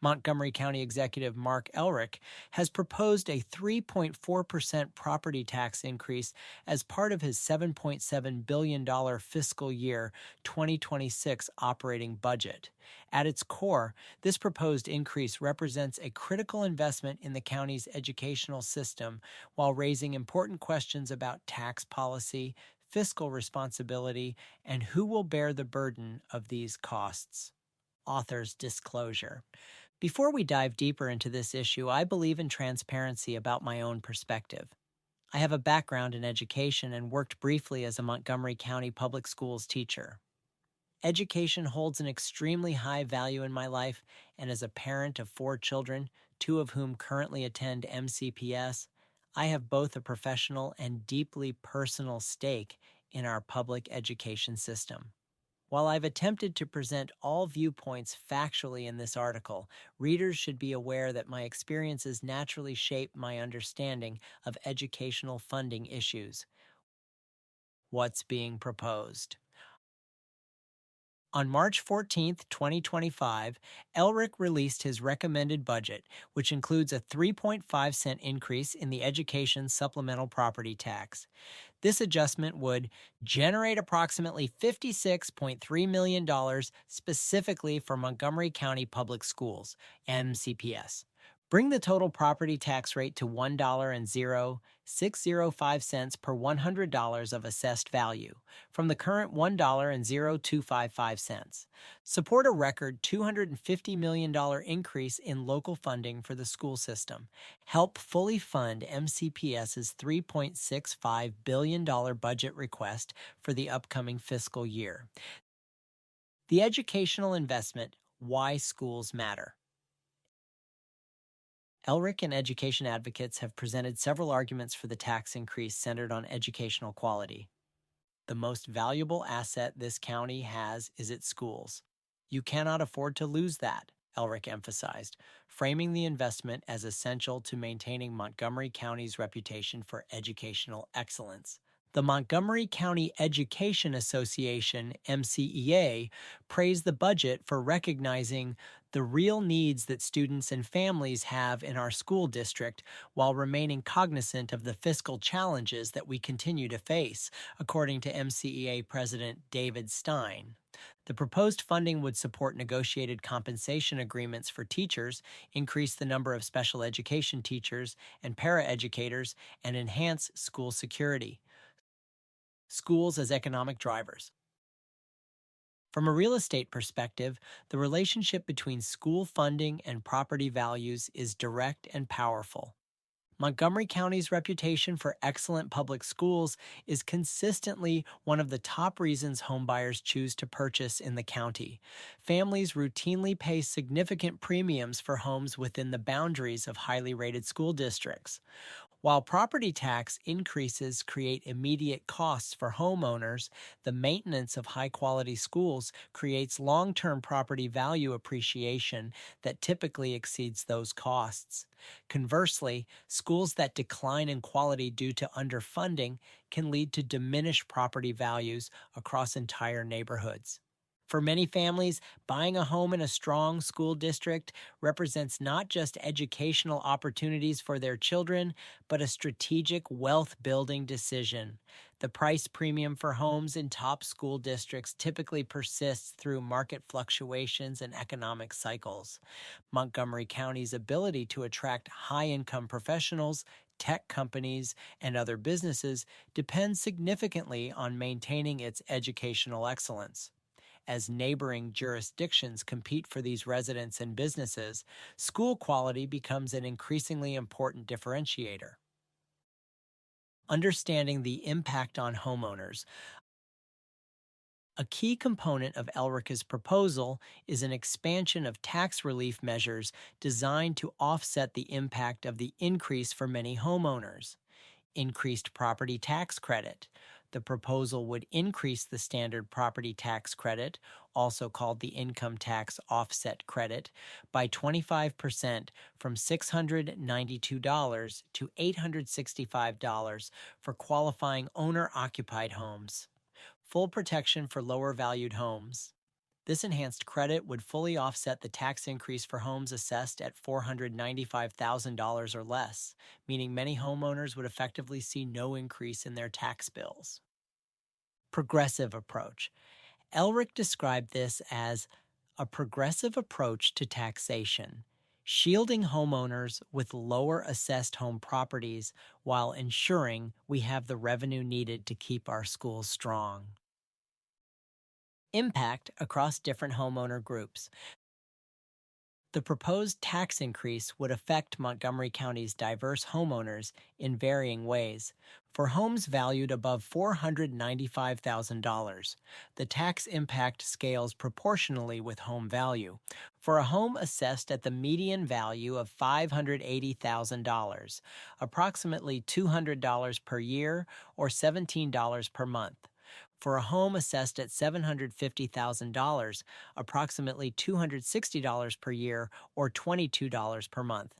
Montgomery County Executive Marc Elrich has proposed a 3.4% property tax increase as part of his $7.7 billion fiscal year 2026 operating budget. At its core, this proposed increase represents a critical investment in the county's educational system while raising important questions about tax policy, fiscal responsibility, and who will bear the burden of these costs. Author's disclosure. Before we dive deeper into this issue, I believe in transparency about my own perspective. I have a background in education and worked briefly as a Montgomery County Public Schools teacher. Education holds an extremely high value in my life, and as a parent of 4 children, 2 of whom currently attend MCPS, I have both a professional and deeply personal stake in our public education system. While I've attempted to present all viewpoints factually in this article, readers should be aware that my experiences naturally shape my understanding of educational funding issues. What's being proposed? On March 14, 2025, Elrich released his recommended budget, which includes a 3.5-cent increase in the education supplemental property tax. This adjustment would generate approximately $56.3 million specifically for Montgomery County Public Schools, MCPS. Bring the total property tax rate to $1.0605 per $100 of assessed value, from the current $1.0255. Support a record $250 million increase in local funding for the school system. Help fully fund MCPS's $3.65 billion budget request for the upcoming fiscal year. The educational investment, why schools matter. Elrich and education advocates have presented several arguments for the tax increase centered on educational quality. The most valuable asset this county has is its schools. You cannot afford to lose that, Elrich emphasized, framing the investment as essential to maintaining Montgomery County's reputation for educational excellence. The Montgomery County Education Association, MCEA, praised the budget for recognizing the real needs that students and families have in our school district while remaining cognizant of the fiscal challenges that we continue to face, according to MCEA President David Stein. The proposed funding would support negotiated compensation agreements for teachers, increase the number of special education teachers and paraeducators, and enhance school security. Schools as economic drivers. From a real estate perspective, the relationship between school funding and property values is direct and powerful. Montgomery County's reputation for excellent public schools is consistently one of the top reasons homebuyers choose to purchase in the county. Families routinely pay significant premiums for homes within the boundaries of highly rated school districts. While property tax increases create immediate costs for homeowners, the maintenance of high-quality schools creates long-term property value appreciation that typically exceeds those costs. Conversely, schools that decline in quality due to underfunding can lead to diminished property values across entire neighborhoods. For many families, buying a home in a strong school district represents not just educational opportunities for their children, but a strategic wealth-building decision. The price premium for homes in top school districts typically persists through market fluctuations and economic cycles. Montgomery County's ability to attract high-income professionals, tech companies, and other businesses depends significantly on maintaining its educational excellence. As neighboring jurisdictions compete for these residents and businesses, school quality becomes an increasingly important differentiator. Understanding the impact on homeowners. A key component of Elrich's proposal is an expansion of tax relief measures designed to offset the impact of the increase for many homeowners. Increased property tax credit. The proposal would increase the standard property tax credit, also called the income tax offset credit, by 25% from $692 to $865 for qualifying owner-occupied homes. Full protection for lower-valued homes. This enhanced credit would fully offset the tax increase for homes assessed at $495,000 or less, meaning many homeowners would effectively see no increase in their tax bills. Progressive approach. Elrich described this as a progressive approach to taxation, shielding homeowners with lower assessed home properties while ensuring we have the revenue needed to keep our schools strong. Impact across different homeowner groups. The proposed tax increase would affect Montgomery County's diverse homeowners in varying ways. For homes valued above $495,000, the tax impact scales proportionally with home value. For a home assessed at the median value of $580,000, approximately $200 per year or $17 per month. For a home assessed at $750,000, approximately $260 per year or $22 per month.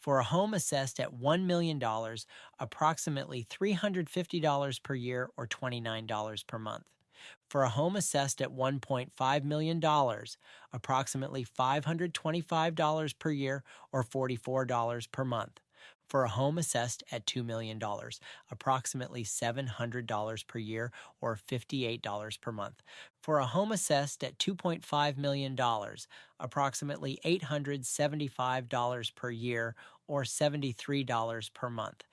For a home assessed at $1 million, approximately $350 per year or $29 per month. For a home assessed at $1.5 million, approximately $525 per year or $44 per month. For a home assessed at $2 million, approximately $700 per year or $58 per month. For a home assessed at $2.5 million, approximately $875 per year or $73 per month.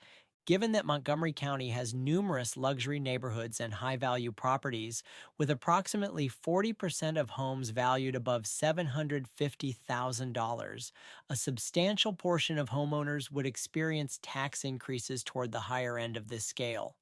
Given that Montgomery County has numerous luxury neighborhoods and high-value properties, with approximately 40% of homes valued above $750,000, a substantial portion of homeowners would experience tax increases toward the higher end of this scale.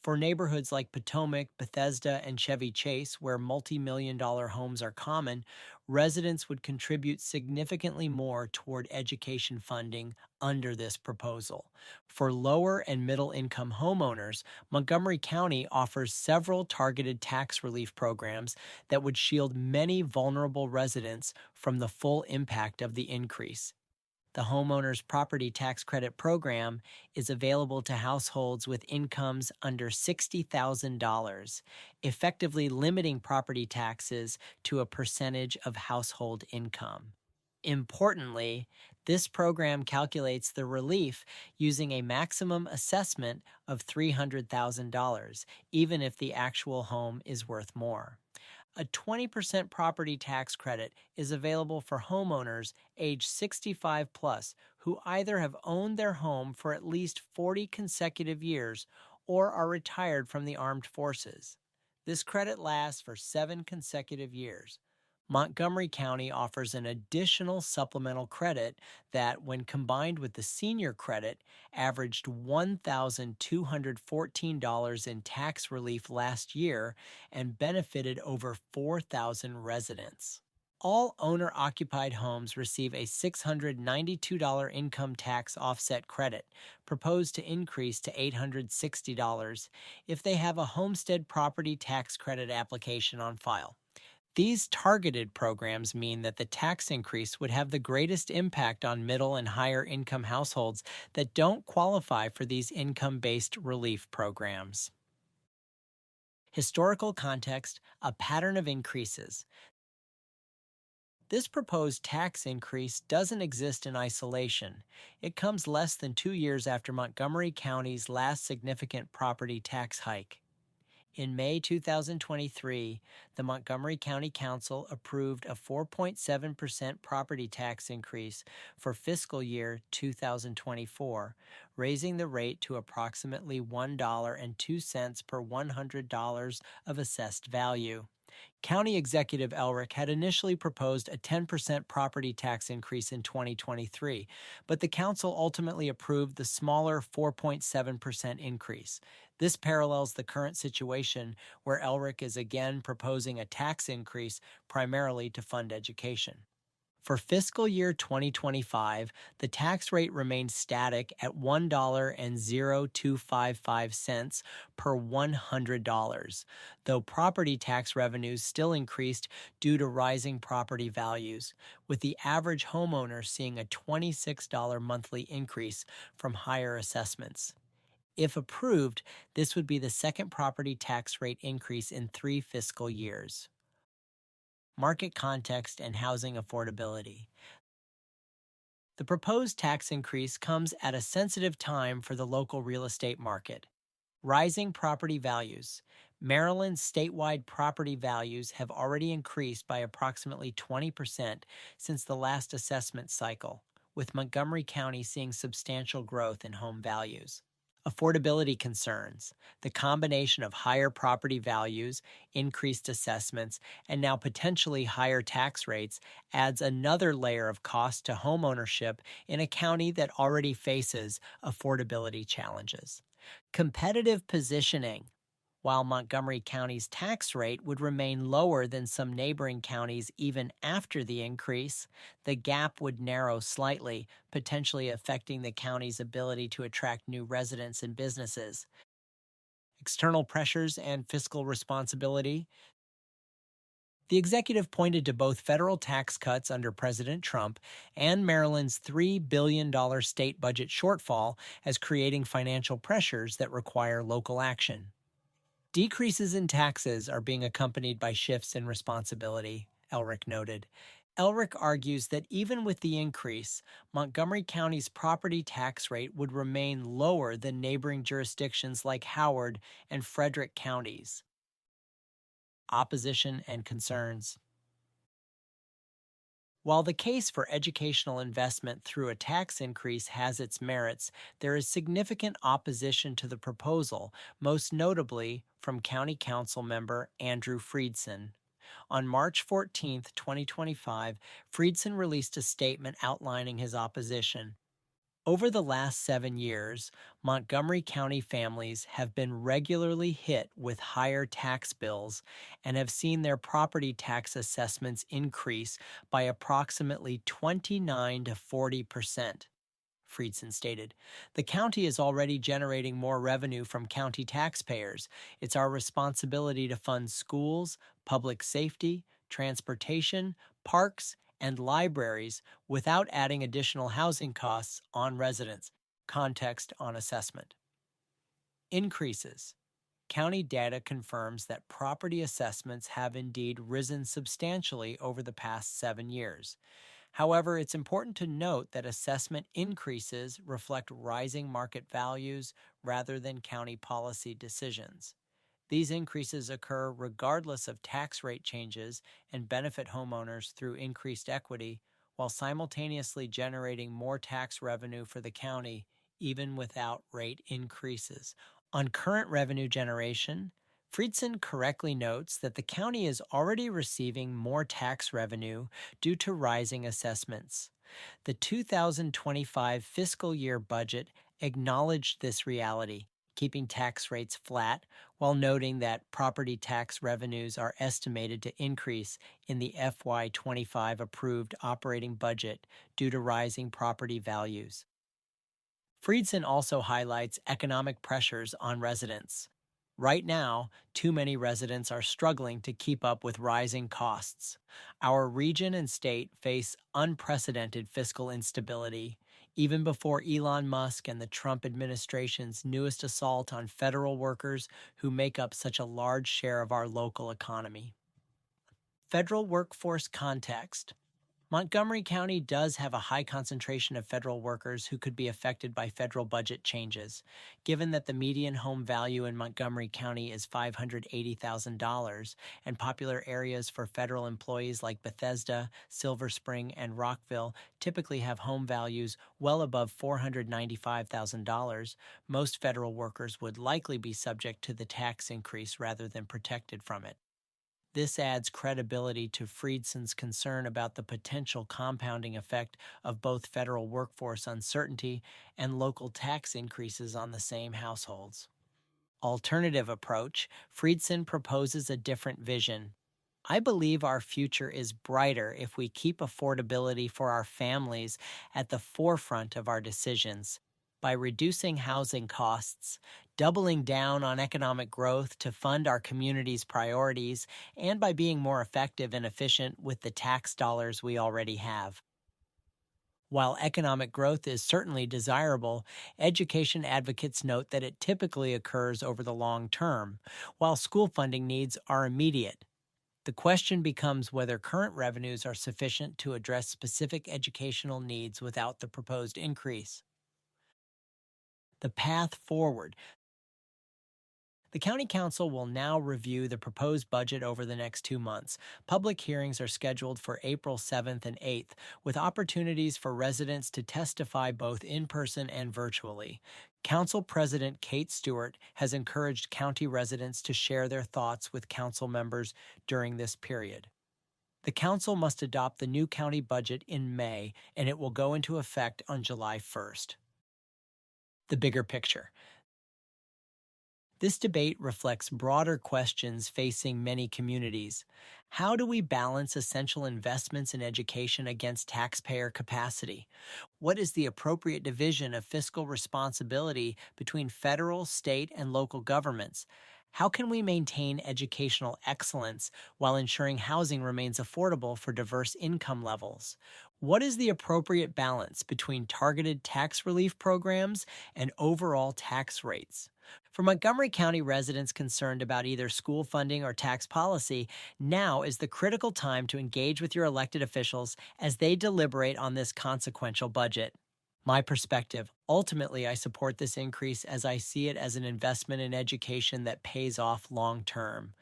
For neighborhoods like Potomac, Bethesda, and Chevy Chase, where multi-million-dollar homes are common, residents would contribute significantly more toward education funding under this proposal. For lower and middle-income homeowners, Montgomery County offers several targeted tax relief programs that would shield many vulnerable residents from the full impact of the increase. The Homeowners Property Tax Credit Program is available to households with incomes under $60,000, effectively limiting property taxes to a percentage of household income. Importantly, this program calculates the relief using a maximum assessment of $300,000, even if the actual home is worth more. A 20% property tax credit is available for homeowners age 65 plus who either have owned their home for at least 40 consecutive years or are retired from the armed forces. This credit lasts for 7 consecutive years. Montgomery County offers an additional supplemental credit that, when combined with the senior credit, averaged $1,214 in tax relief last year and benefited over 4,000 residents. All owner-occupied homes receive a $692 income tax offset credit, proposed to increase to $860 if they have a homestead property tax credit application on file. These targeted programs mean that the tax increase would have the greatest impact on middle and higher income households that don't qualify for these income-based relief programs. Historical context, a pattern of increases. This proposed tax increase doesn't exist in isolation. It comes less than 2 years after Montgomery County's last significant property tax hike. In May 2023, the Montgomery County Council approved a 4.7% property tax increase for fiscal year 2024, raising the rate to approximately $1.02 per $100 of assessed value. County Executive Elrich had initially proposed a 10% property tax increase in 2023, but the council ultimately approved the smaller 4.7% increase. This parallels the current situation where Elrich is again proposing a tax increase primarily to fund education. For fiscal year 2025, the tax rate remained static at $1.0255 per $100, though property tax revenues still increased due to rising property values, with the average homeowner seeing a $26 monthly increase from higher assessments. If approved, this would be the second property tax rate increase in 3 fiscal years. market context, and housing affordability. The proposed tax increase comes at a sensitive time for the local real estate market. Rising property values. Maryland's statewide property values have already increased by approximately 20% since the last assessment cycle, with Montgomery County seeing substantial growth in home values. Affordability concerns. The combination of higher property values, increased assessments, and now potentially higher tax rates adds another layer of cost to homeownership in a county that already faces affordability challenges. Competitive positioning. While Montgomery County's tax rate would remain lower than some neighboring counties even after the increase, the gap would narrow slightly, potentially affecting the county's ability to attract new residents and businesses. External pressures and fiscal responsibility. The executive pointed to both federal tax cuts under President Trump and Maryland's $3 billion state budget shortfall as creating financial pressures that require local action. Decreases in taxes are being accompanied by shifts in responsibility, Elrich noted. Elrich argues that even with the increase, Montgomery County's property tax rate would remain lower than neighboring jurisdictions like Howard and Frederick counties. Opposition and concerns. While the case for educational investment through a tax increase has its merits, there is significant opposition to the proposal, most notably from County Council member Andrew Friedson. On March 14, 2025, Friedson released a statement outlining his opposition. Over the last 7 years, Montgomery County families have been regularly hit with higher tax bills and have seen their property tax assessments increase by approximately 29 to 40%. Friedson stated, "The county is already generating more revenue from county taxpayers. It's our responsibility to fund schools, public safety, transportation, parks, and libraries without adding additional housing costs on residents." Context on assessment. Increases. County data confirms that property assessments have indeed risen substantially over the past 7 years. However, it's important to note that assessment increases reflect rising market values rather than county policy decisions. These increases occur regardless of tax rate changes and benefit homeowners through increased equity, while simultaneously generating more tax revenue for the county, even without rate increases. On current revenue generation, Friedson correctly notes that the county is already receiving more tax revenue due to rising assessments. The 2025 fiscal year budget acknowledged this reality, keeping tax rates flat while noting that property tax revenues are estimated to increase in the FY25 approved operating budget due to rising property values. Friedson also highlights economic pressures on residents. Right now, too many residents are struggling to keep up with rising costs. Our region and state face unprecedented fiscal instability, even before Elon Musk and the Trump administration's newest assault on federal workers who make up such a large share of our local economy. Federal workforce context. Montgomery County does have a high concentration of federal workers who could be affected by federal budget changes. Given that the median home value in Montgomery County is $580,000, and popular areas for federal employees like Bethesda, Silver Spring, and Rockville typically have home values well above $495,000, most federal workers would likely be subject to the tax increase rather than protected from it. This adds credibility to Friedson's concern about the potential compounding effect of both federal workforce uncertainty and local tax increases on the same households. Alternative approach, Friedson proposes a different vision. "I believe our future is brighter if we keep affordability for our families at the forefront of our decisions. By reducing housing costs, doubling down on economic growth to fund our community's priorities, and by being more effective and efficient with the tax dollars we already have." While economic growth is certainly desirable, education advocates note that it typically occurs over the long term, while school funding needs are immediate. The question becomes whether current revenues are sufficient to address specific educational needs without the proposed increase. The path forward. The County Council will now review the proposed budget over the next 2 months. Public hearings are scheduled for April 7th and 8th, with opportunities for residents to testify both in person and virtually. Council President Kate Stewart has encouraged county residents to share their thoughts with council members during this period. The council must adopt the new county budget in May, and it will go into effect on July 1st. The bigger picture. This debate reflects broader questions facing many communities. How do we balance essential investments in education against taxpayer capacity? What is the appropriate division of fiscal responsibility between federal, state, and local governments? How can we maintain educational excellence while ensuring housing remains affordable for diverse income levels? What is the appropriate balance between targeted tax relief programs and overall tax rates? For Montgomery County residents concerned about either school funding or tax policy, now is the critical time to engage with your elected officials as they deliberate on this consequential budget. My perspective: ultimately, I support this increase as I see it as an investment in education that pays off long term.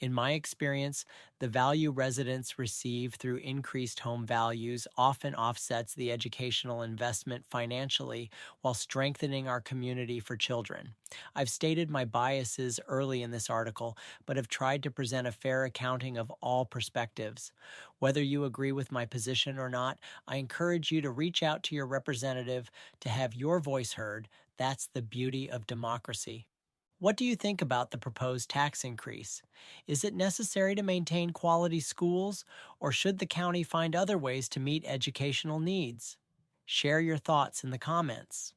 In my experience, the value residents receive through increased home values often offsets the educational investment financially while strengthening our community for children. I've stated my biases early in this article, but have tried to present a fair accounting of all perspectives. Whether you agree with my position or not, I encourage you to reach out to your representative to have your voice heard. That's the beauty of democracy. What do you think about the proposed tax increase? Is it necessary to maintain quality schools, or should the county find other ways to meet educational needs? Share your thoughts in the comments.